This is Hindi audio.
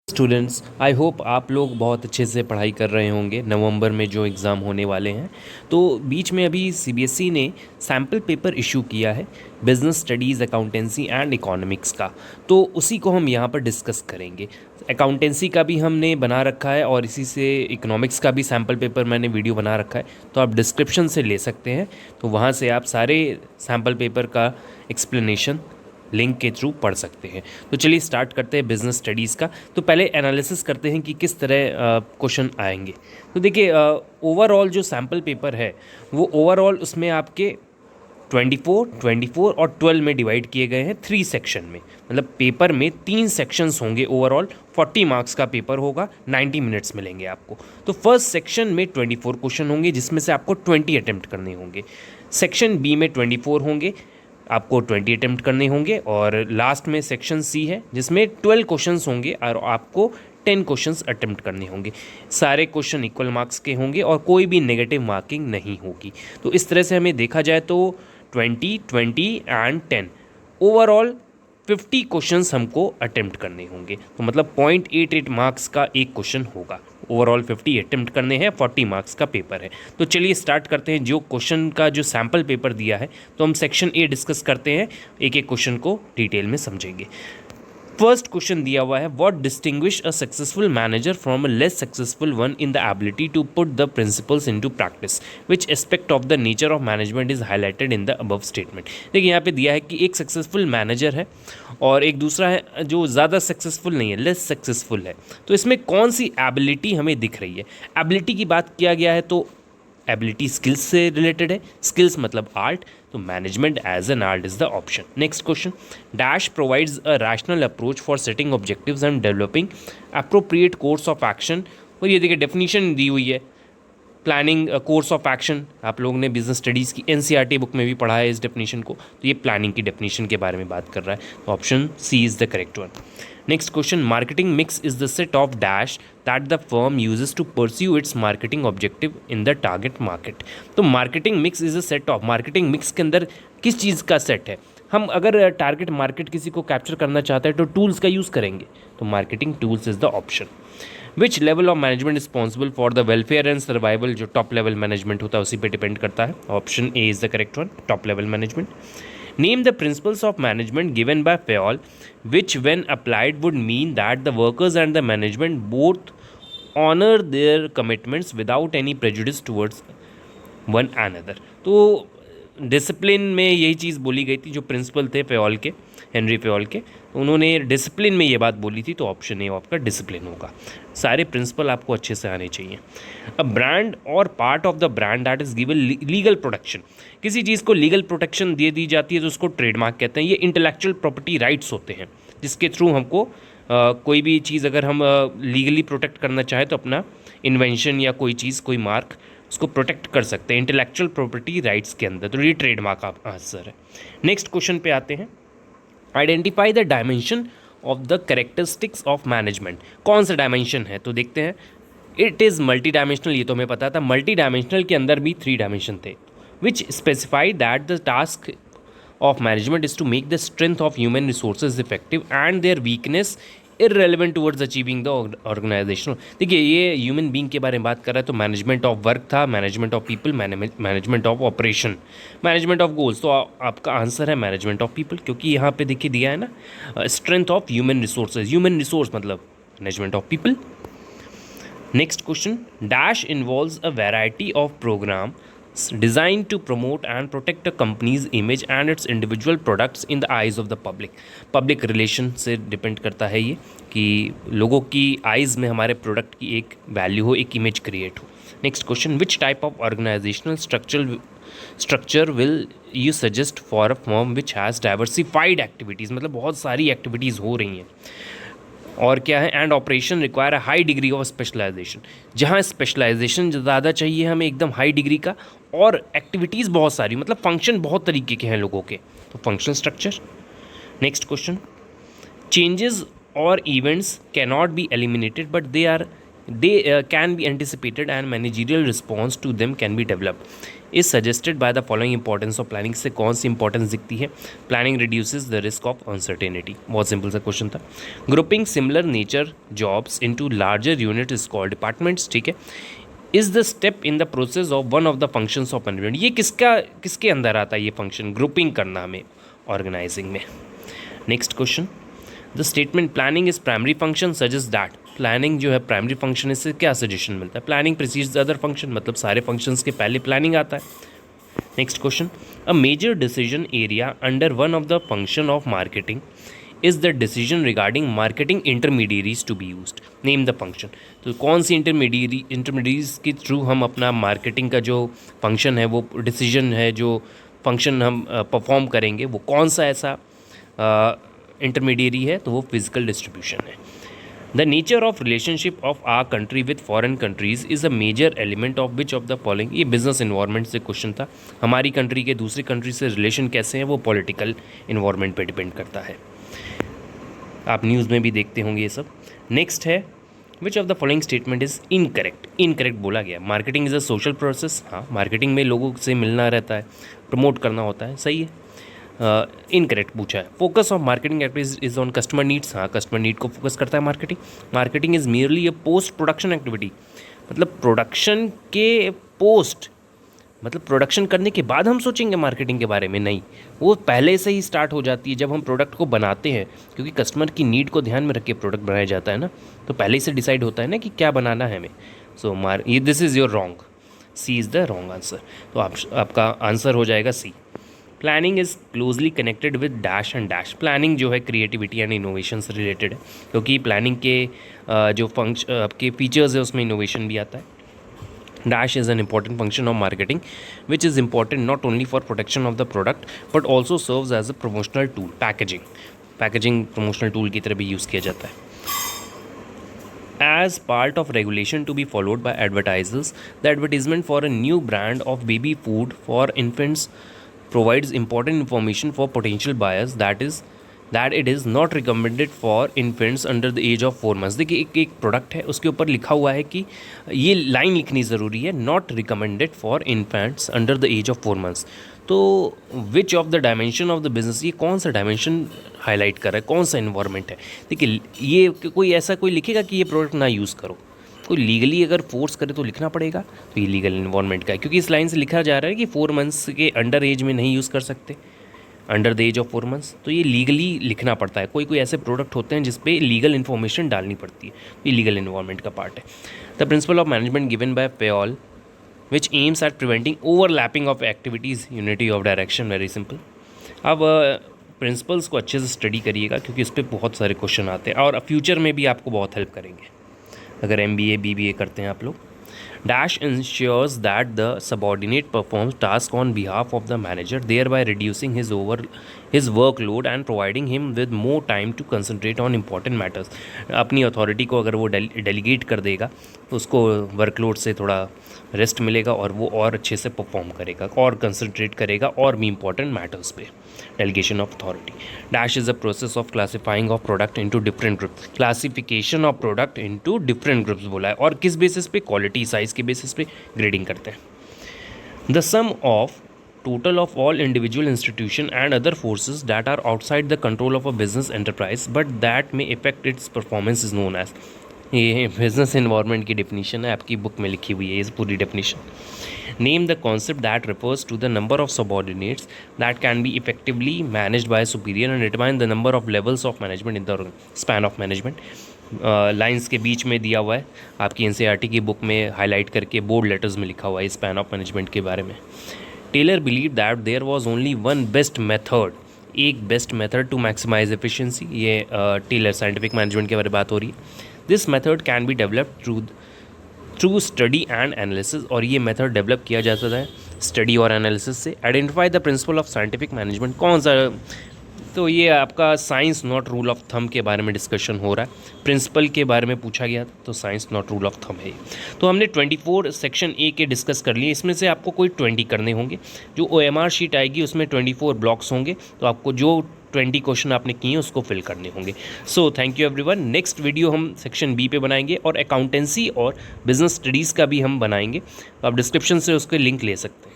स्टूडेंट्स, आई होप आप लोग बहुत अच्छे से पढ़ाई कर रहे होंगे। नवंबर में जो एग्ज़ाम होने वाले हैं, तो बीच में अभी सीबीएसई ने सैम्पल पेपर इशू किया है business studies, accountancy and economics का। तो उसी को हम यहाँ पर डिस्कस करेंगे। अकाउंटेंसी का भी हमने बना रखा है और इसी से इकोनॉमिक्स का भी सैम्पल पेपर मैंने वीडियो बना रखा है, तो आप डिस्क्रिप्शन से ले सकते हैं। तो वहाँ से आप सारे सैम्पल पेपर का एक्सप्लेनेशन लिंक के थ्रू पढ़ सकते हैं। तो चलिए स्टार्ट करते हैं बिजनेस स्टडीज़ का। तो पहले एनालिसिस करते हैं कि किस तरह क्वेश्चन आएंगे। तो देखिए, ओवरऑल जो सैम्पल पेपर है वो ओवरऑल उसमें आपके 24 और 12 में डिवाइड किए गए हैं 3 सेक्शन में। मतलब पेपर में 3 सेक्शंस होंगे। ओवरऑल 40 मार्क्स का पेपर होगा, 90 मिनट्स मिलेंगे आपको। तो फर्स्ट सेक्शन में 24 क्वेश्चन होंगे जिसमें से आपको 20 अटैम्प्ट करने होंगे। सेक्शन बी में 24 होंगे, आपको 20 अटैम्प्ट करने होंगे। और लास्ट में सेक्शन सी है जिसमें 12 क्वेश्चंस होंगे और आपको 10 क्वेश्चंस अटैम्प्ट करने होंगे। सारे क्वेश्चन इक्वल मार्क्स के होंगे और कोई भी नेगेटिव मार्किंग नहीं होगी। तो इस तरह से हमें देखा जाए तो 20, 20 एंड 10 ओवरऑल 50 क्वेश्चंस हमको अटेम्प्ट करने होंगे। तो मतलब 0.88 मार्क्स का एक क्वेश्चन होगा। ओवरऑल 50 अटेम्प्ट करने हैं, 40 मार्क्स का पेपर है। तो चलिए स्टार्ट करते हैं। जो क्वेश्चन का जो सैम्पल पेपर दिया है, तो हम सेक्शन ए डिस्कस करते हैं, एक एक क्वेश्चन को डिटेल में समझेंगे। फर्स्ट क्वेश्चन दिया हुआ है, what distinguish a successful manager from a less successful one in the ability to put the principles into practice, which aspect of the nature of management is highlighted in the above statement. देखिए यहाँ पे दिया है कि एक सक्सेसफुल मैनेजर है और एक दूसरा है जो ज़्यादा सक्सेसफुल नहीं है, लेस सक्सेसफुल है। तो इसमें कौन सी एबिलिटी हमें दिख रही है? एबिलिटी की बात किया गया है तो एबिलिटी स्किल्स से रिलेटेड है। स्किल्स मतलब आर्ट, तो management as an art is the option. Next question, dash provides a rational approach for setting objectives and developing appropriate course of action. और ये देखिए डेफिनेशन दी हुई है, प्लानिंग कोर्स ऑफ एक्शन। आप लोगों ने बिजनेस स्टडीज़ की एनसीईआरटी बुक में भी पढ़ा है इस डेफिनेशन को। तो ये प्लानिंग की डेफिनेशन के बारे में बात कर रहा है। तो option C is the correct one. Next question, marketing mix is the set of dash that the firm uses to pursue its marketing objective in the target market. तो marketing mix is a set of, marketing mix के अंदर किस चीज़ का सेट है? हम अगर टारगेट मार्केट किसी को कैप्चर करना चाहते हैं तो टूल्स का यूज़ करेंगे। तो marketing tools is the option. Which level of management responsible for the welfare and survival, जो टॉप लेवल मैनेजमेंट होता है उसी पे डिपेंड करता है। Option A is the correct one, top level management. Name the principles of management given by Fayol which when applied would mean that the workers and the management both honor their commitments without any prejudice towards one another। तो डिसिप्लिन में यही चीज़ बोली गई थी। जो प्रिंसिपल थे फेओल के, हेनरी फेओल के, उन्होंने डिसिप्लिन में ये बात बोली थी। तो ऑप्शन ए आपका डिसिप्लिन होगा। सारे प्रिंसिपल आपको अच्छे से आने चाहिए। अ ब्रांड और part of the brand that is given legal protection, किसी चीज़ को लीगल प्रोटेक्शन दे दी जाती है तो उसको ट्रेडमार्क कहते हैं। ये इंटेलेक्चुअल प्रॉपर्टी राइट्स होते हैं जिसके थ्रू हमको कोई भी चीज़ अगर हम लीगली प्रोटेक्ट करना चाहें तो अपना इन्वेंशन या कोई चीज़, कोई मार्क, उसको प्रोटेक्ट कर सकते हैं इंटेलेक्चुअल प्रॉपर्टी राइट्स के अंदर। तो ये ट्रेडमार्क का आंसर है। नेक्स्ट क्वेश्चन पे आते हैं, identify the dimension of the characteristics of management. कौन सा डायमेंशन है? तो देखते हैं। इट इज़ मल्टी डायमेंशनल, ये तो हमें पता था। मल्टी डायमेंशनल के अंदर भी 3 डायमेंशन थे। Which specify that the task of management is to make the strength of human resources effective and their weakness irrelevant towards achieving the organizational। देखिए ये ह्यूमन बींग के बारे में बात कर रहा है, तो मैनेजमेंट ऑफ वर्क था, management of people, management of operation, management of goals. तो आपका आंसर है मैनेजमेंट ऑफ पीपल, क्योंकि यहाँ पे देखिए दिया है ना strength of human resources. Human resource मतलब management of people. Next question, dash involves a variety of program designed to promote and protect a company's image and its individual products in the eyes of the public। Public relation से डिपेंड करता है ये कि लोगों की आइज़ में हमारे प्रोडक्ट की एक वैल्यू हो, एक इमेज क्रिएट हो। Next question, which type of organisational structure will you suggest for a firm which has diversified activities, मतलब बहुत सारी एक्टिविटीज़ हो रही हैं। और क्या है, and operation require a high degree of specialisation, जहाँ स्पेशलाइजेशन ज़्यादा चाहिए हमें, एकदम हाई डिग्री का, और एक्टिविटीज़ बहुत सारी, मतलब फंक्शन बहुत तरीके के हैं लोगों के। तो functional structure. Next question, changes और events can not be eliminated but they are they can be anticipated and managerial response to them can be developed is suggested by the following importance of planning। से कौन सी इंपॉर्टेंस दिखती है? Planning reduces the risk of uncertainty. बहुत सिंपल सा क्वेश्चन था। Grouping similar nature jobs into larger unit is called departments. ठीक है, is the step in the process of one of the functions of management. ये किसके अंदर आता है ये फंक्शन, ग्रुपिंग करना हमें ऑर्गेनाइजिंग में। Next question, the statement planning is primary function suggest that. Planning जो है प्राइमरी फंक्शन, इससे क्या सजेशन मिलता है? प्लानिंग प्रीसीड्स अदर फंक्शन, मतलब सारे फंक्शंस के पहले प्लानिंग आता है। Next question, a major decision area under one of the function of marketing is the decision regarding marketing intermediaries to be used. Name the function. तो कौन सी इंटरमीडियरीज के थ्रू हम अपना मार्केटिंग का जो फंक्शन है, वो डिसीजन है, जो फंक्शन हम परफॉर्म करेंगे, वो कौन सा ऐसा इंटरमीडियरी है? तो वो फिजिकल डिस्ट्रीब्यूशन है। The nature of relationship of our country with foreign countries is a major element of which of the following. ये बिजनेस इन्वायरमेंट से क्वेश्चन था। हमारी कंट्री के दूसरी कंट्री से रिलेशन कैसे हैं, वो पॉलिटिकल इन्वायरमेंट पे डिपेंड करता है। आप न्यूज़ में भी देखते होंगे ये सब। नेक्स्ट है, विच of the following statement is incorrect. Incorrect बोला गया। Marketing is a social process. हाँ, मार्केटिंग में लोगों से मिलना रहता है, प्रमोट करना होता है, सही है। इनकरेक्ट पूछा है। Focus of marketing activities is on customer needs. हाँ, कस्टमर नीड को फोकस करता है marketing. Marketing is merely a post production activity. मतलब प्रोडक्शन के पोस्ट, मतलब प्रोडक्शन करने के बाद हम सोचेंगे मार्केटिंग के बारे में, नहीं, वो पहले से ही स्टार्ट हो जाती है जब हम प्रोडक्ट को बनाते हैं, क्योंकि कस्टमर की नीड को ध्यान में रख के प्रोडक्ट बनाया जाता है ना, तो पहले से डिसाइड होता है ना कि क्या बनाना है हमें। सो ये this is your wrong, C is the wrong answer. तो आपका आंसर हो जाएगा C. Planning is closely connected with dash and dash. Planning जो है क्रिएटिविटी एंड इनोवेशन से रिलेटेड है, क्योंकि प्लानिंग के जो आपके फीचर्स है उसमें इनोवेशन भी आता है। Dash is an important function of marketing which is important not only for protection of the product but also serves as a promotional tool। Packaging promotional tool की तरह भी यूज़ किया जाता है। As part of regulation to be followed by advertisers, the advertisement for a new brand of baby food for infants provides important information for potential buyers that it is not recommended for infants under the age of 4 months। देखिए एक प्रोडक्ट है, उसके ऊपर लिखा हुआ है कि ये लाइन लिखनी ज़रूरी है, not recommended for infants under the age of 4 months. तो which of the dimension of the business, ये कौन सा डायमेंशन हाईलाइट कर रहा है, कौन सा इन्वायरमेंट है? देखिए ये कोई ऐसा कोई लिखेगा कि ये प्रोडक्ट ना यूज़ करो, कोई लीगली अगर फोर्स करे तो लिखना पड़ेगा। तो ये लीगल इन्वायरमेंट का है, क्योंकि इस लाइन से लिखा जा रहा है कि 4 मंथ्स के अंडर एज में नहीं यूज़ कर सकते, under the age of 4 months. तो ये लीगली लिखना पड़ता है। कोई ऐसे प्रोडक्ट होते हैं जिस पे लीगल इन्फॉर्मेशन डालनी पड़ती है, ये लीगल इन्वायरमेंट का पार्ट है। The principle of management given by Fayol which aims at preventing overlapping of activities, unity of direction. Very simple. अब प्रिंसिपल्स को अच्छे से स्टडी करिएगा, क्योंकि इस पर बहुत सारे क्वेश्चन आते हैं और फ्यूचर में भी आपको बहुत हेल्प करेंगे अगर MBA BBA करते हैं आप लोग। Dash ensures that the subordinate performs task on behalf of the manager, thereby reducing his workload and providing him with more time to concentrate on important matters। अपनी अथॉरिटी को अगर वो डेलीगेट कर देगा तो उसको वर्कलोड से थोड़ा रेस्ट मिलेगा और वो और अच्छे से परफॉर्म करेगा और कंसंट्रेट करेगा और भी इंपॉर्टेंट मैटर्स पे। Delegation of authority. Dash is a process of classifying of product into different groups. Classification of product into different groups बोला है, और किस बेसिस पे? क्वालिटी साइज़ के बेसिस पे ग्रेडिंग करते हैं। The sum of total of all individual institution and other forces that are outside the control of a business enterprise but that may affect its performance is known as। ये बिजनेस इन्वायरमेंट की डेफिनेशन है, आपकी बुक में लिखी हुई है इस पूरी definition. Name the concept that refers to the number of subordinates that can be effectively managed by superior and determine the number of levels of management in the span of management. Lines के बीच में दिया हुआ है, आपकी NCERT की बुक में हाईलाइट करके बोल्ड लेटर्स में लिखा हुआ है स्पैन ऑफ मैनेजमेंट के बारे में। Taylor believe that there was only one best method, एक best method to maximise efficiency. ये टेलर साइंटिफिक मैनेजमेंट के बारे में बात हो रही है। This method can be developed through study and analysis, और ये मेथड डेवलप किया जा सकता है स्टडी और एनालिसिस से। Identify the principle of scientific management. कौन सा तो ये आपका science not rule of thumb के बारे में डिस्कशन हो रहा है। प्रिंसिपल के बारे में पूछा गया था, तो science not rule of thumb है ये। तो हमने 24 सेक्शन ए के डिस्कस कर लिए, इसमें से आपको कोई 20 करने होंगे। जो OMR शीट आएगी उसमें 24 ब्लॉक्स होंगे, तो आपको जो 20 क्वेश्चन आपने किए हैं उसको फिल करने होंगे। So thank you everyone. Next video हम सेक्शन बी पे बनाएंगे और अकाउंटेंसी और बिजनेस स्टडीज़ का भी हम बनाएंगे, तो आप डिस्क्रिप्शन से उसके लिंक ले सकते हैं।